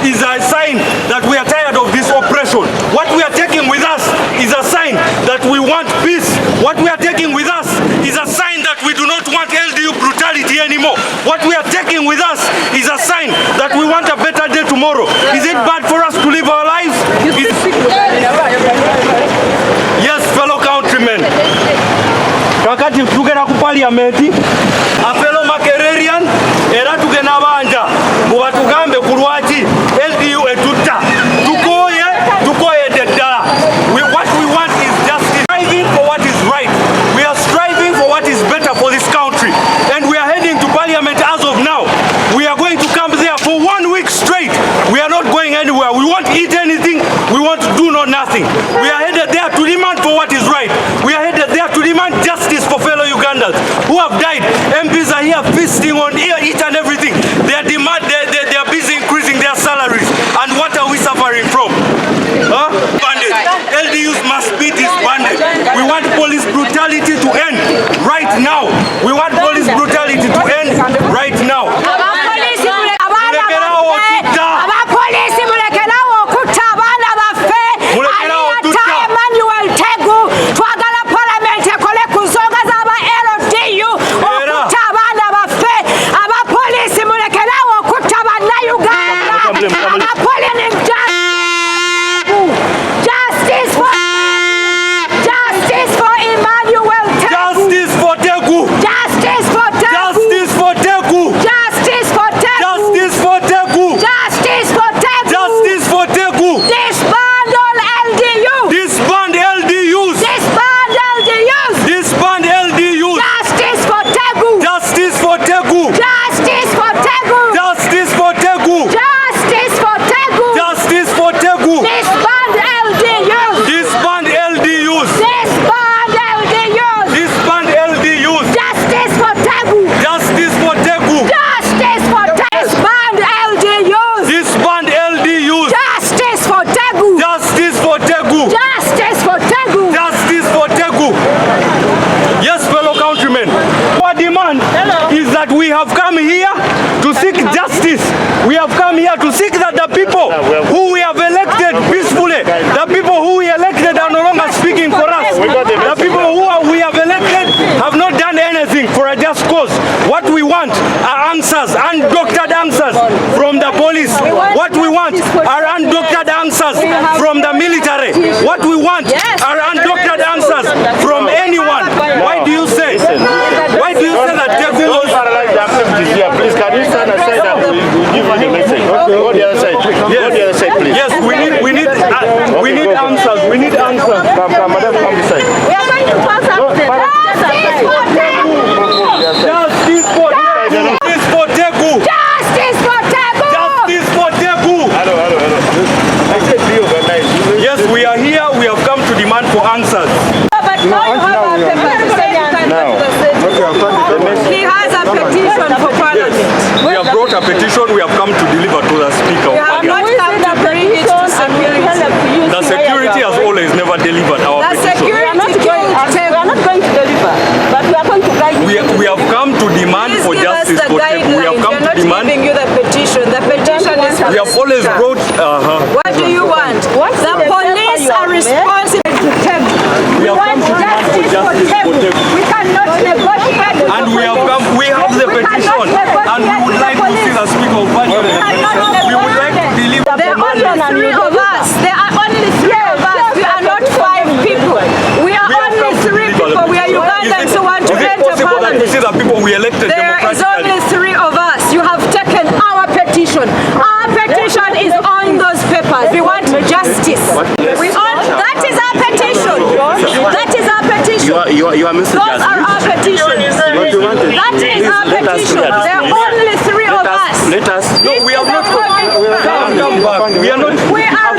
is a sign that we are tired of this oppression. What we are taking with us is a sign that we want peace. What we are taking with us is a sign that we do not want LDU brutality anymore. What we are taking with us is a sign that we want a better day tomorrow. Is it bad for us to live our lives? Yes, fellow countrymen. Kakati tugera ku parliament, a fellow Makererian, era tugena banja, muba tugambe kulwaki LDU etutta. Tukoye dedala. What we want is justice. Striving for what is right. We are striving for what is better for this country. And we are heading to parliament as of now. We are going to camp there for 1 week straight. We are not going anywhere. We won't eat anything. We want to do nothing. We are headed there to demand for what is right. We are headed there to demand justice for fellow Ugandans who have died. MPs are here feasting on each and everything. They are busy increasing their salaries. And what are we suffering from? Bandit. LDUs must be disbanded. We want police brutality to end right now. We want police brutality to end right now. We have come here to seek justice. We have come here to seek that the people who we have elected peacefully, the people who we elected are no longer speaking for us. The people who we have elected have not done anything for a just cause. What we want are answers, undoctored answers from the police. What we want are undoctored answers from the military. What we want are undoctored answers from anyone. Why do you say? Why do you say that Teku was here? Please, can you stand aside and we'll give you the message? Go the other side. Go the other side, please. Yes, we need answers. We need answers. Come, madam, come this side. We are going to pass up the Justice for Teku. Justice for Teku. Justice for Teku. Justice for Teku. Hello. I said reorganize. Yes, we are here. We have come to demand for answers. But now you have our paper to say he has a petition for parliament. We have brought a petition. We have come to deliver to the speaker. We have not come to bring it to security. The security has always never delivered our petition. We are not going to deliver, but we are going to guide you. We have come to demand for justice for Teku. We have come to demand. Giving you the petition. The petition is. We have always brought. What do you want? The police are responsible to Teku. We have come to demand for justice for Teku. We cannot negotiate. And we have the petition, and we would like to see the speaker of parliament. We would like to deliver. There are only 3 of us. There are only 3 of us. We are not 5 people. We are only 3 people. We are Ugandans who want to enter parliament. That we see the people we elected There is only 3 of us. You have taken our petition. Our petition is on those papers. We want justice. That is our petition. That is our petition. You are Mr. Those are our petitions. That is our petition. There are only 3 of us. Let us. No, we have not. We are not. We are not. Where are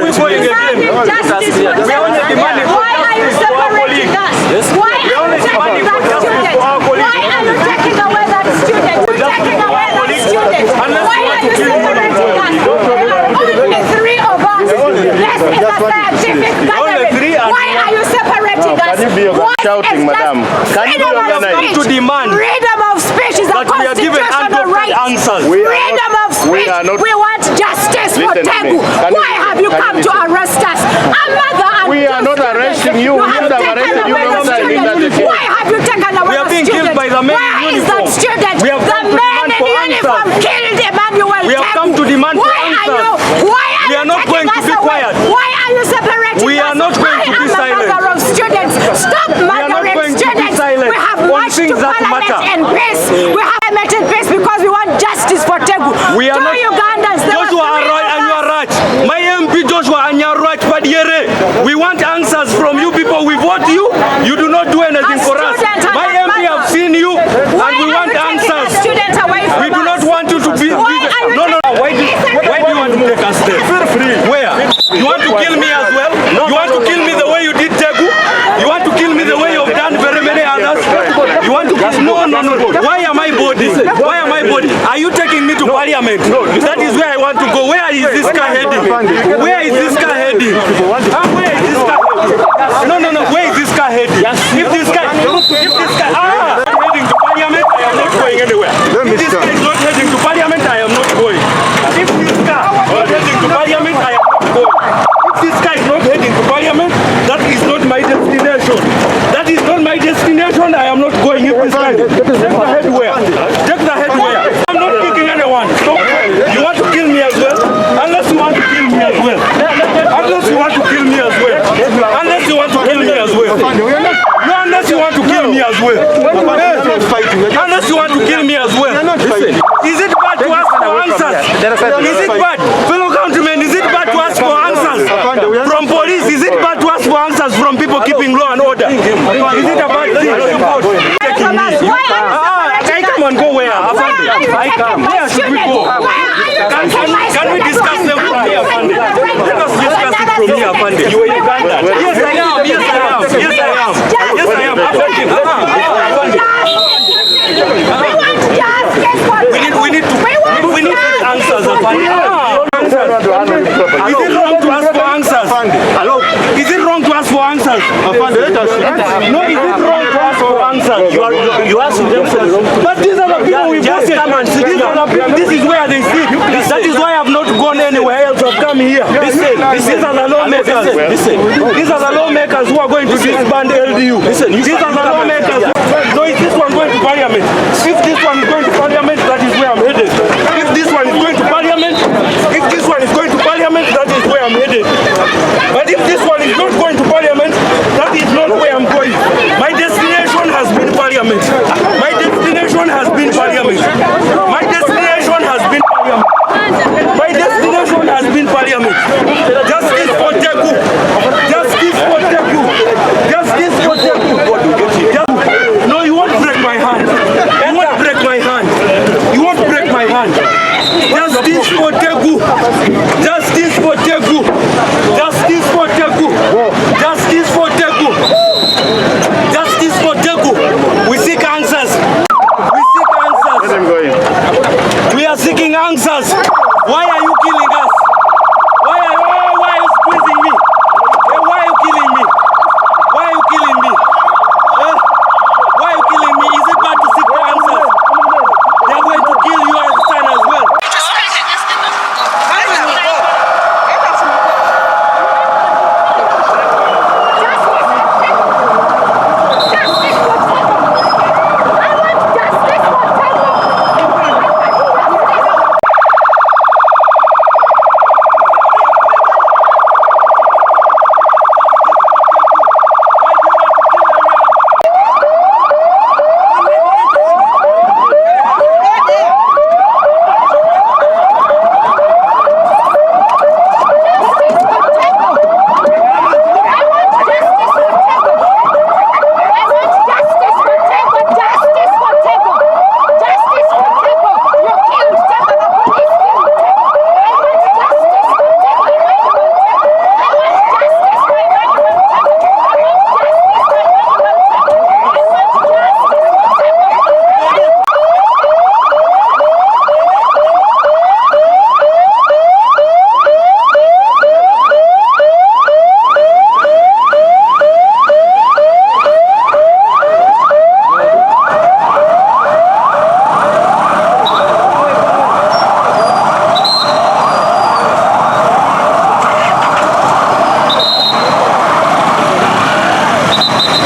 we going again? We are only demanding for Why are you separating us? Why are you taking that student? Why are you taking away that student? Taking away that student. Why are you separating us? There are only 3 of us. This is a scientific gathering. Why are you separating us? Can you be shouting, madam? Can you to demand freedom of speech is a constitutional right. Answers. Freedom freedom of speech. We want justice for Tegu. Why have you come to arrest us? We are not arresting you. We have arrested you. Why have you taken away the student? We are being killed by the men in uniform. Where is that student? The men in uniform killed Emmanuel Tegu. We have come to demand for answers. We are not going to be quiet. Why are you separating us? We are not going to be silent. I am a mother of students. Stop murdering students. We have marched to Parliament in peace. We have met in peace because we want justice for Tegu. We are not Ugandans. Joshua Anyarach. My MP Joshua Anyarach Padiere. We want answers from you people. We vote you. You do not do anything for us. My MP have seen you and we want answers. We do not want you to be. No. Why do you want to take us there? Feel free. Where? You want to kill me as well? You want to kill me the way you did Tegu? You want to kill me the way you've done very many others? You want to kill me? No. Why am I boarding? Why am I boarding? Are you taking me to Parliament? That is where I want to go. Where is this car heading? Where is this car heading? Where is this car heading? No. Where is this car heading? If this car heading to Parliament, I am not going anywhere. If this car is not heading to Parliament, I am not going. If this car is heading to Parliament, I am not going. If this car is not heading to Parliament, that is not my destination. That is not my destination. I am not going. If this car, take the head where? Take the head where? I'm not kicking anyone. Stop. You want to kill me as well? Unless you want to kill me as well. Unless you want to kill me as well. Unless you want to kill me as well. Unless you want to kill me as well. Unless you want to kill me as well. Is it bad to ask for answers? Is it bad? Fellow countrymen, is it bad to ask for answers from police? Is it bad to ask for answers from people keeping law and order? Is it a bad thing? I come and go where? I come. Where should we go? Can we discuss them from here, Afande? Let us discuss it from here, Afande. You are Uganda. Yes, I am. We need answers, Afande. Is it wrong to ask for answers? Hello? Is it wrong to ask for answers? No, is it wrong to ask for answers? You ask them for the wrong. But these are the people we voted. This is where they sit. That is why I have not gone anywhere else. I've come here. These are the lawmakers. These are the lawmakers who are going to disband LDU. These are the lawmakers. So is this one going to Parliament? If this one is going to Parliament, that is where I'm headed. If this one is going to Parliament, that is where I'm headed. But if this one is not going to Parliament, that is not where I'm going. My destination has been Parliament. My destination has been Parliament. My destination has been Parliament. My destination has been Parliament. Justice for Tegu. Justice for Tegu. Justice for Tegu. No, you won't break my hand. You won't break my hand. You won't break my hand. Justice for Tegu. Justice for Tegu. Justice for Tegu. Justice for Tegu. Justice for Tegu. We seek answers. We seek answers. We are seeking answers. Why are you